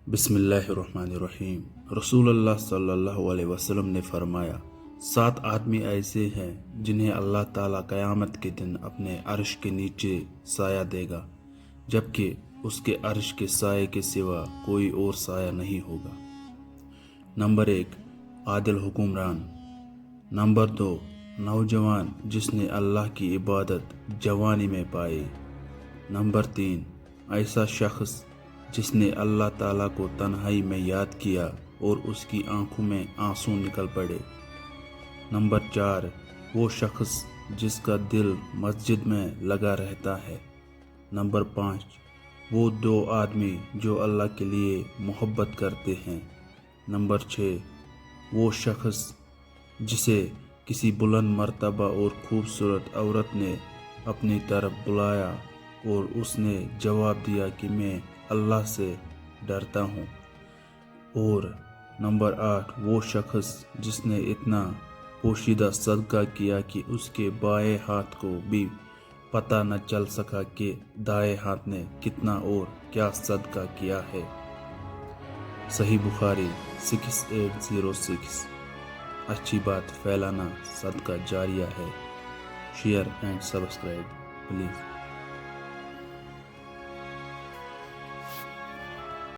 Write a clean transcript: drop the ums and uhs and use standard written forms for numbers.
بسم اللہ الرحمن الرحیم۔ رسول اللہ صلی اللہ علیہ وسلم نے فرمایا، 7 آدمی ایسے ہیں جنہیں اللہ تعالیٰ قیامت کے دن اپنے عرش کے نیچے سایہ دے گا، جبکہ اس کے عرش کے سائے کے سوا کوئی اور سایہ نہیں ہوگا۔ نمبر 1، عادل حکمران۔ نمبر 2، نوجوان جس نے اللہ کی عبادت جوانی میں پائی۔ نمبر 3، ایسا شخص جس نے اللہ تعالیٰ کو تنہائی میں یاد کیا اور اس کی آنکھوں میں آنسو نکل پڑے۔ نمبر 4، وہ شخص جس کا دل مسجد میں لگا رہتا ہے۔ نمبر 5، وہ 2 آدمی جو اللہ کے لیے محبت کرتے ہیں۔ نمبر 6، وہ شخص جسے کسی بلند مرتبہ اور خوبصورت عورت نے اپنی طرف بلایا اور اس نے جواب دیا کہ میں اللہ سے ڈرتا ہوں۔ اور نمبر 8، وہ شخص جس نے اتنا پوشیدہ صدقہ کیا کہ اس کے بائیں ہاتھ کو بھی پتہ نہ چل سکا کہ دائیں ہاتھ نے کتنا اور کیا صدقہ کیا ہے۔ صحیح بخاری 6806۔ اچھی بات پھیلانا صدقہ جاریہ ہے۔ Share and subscribe please.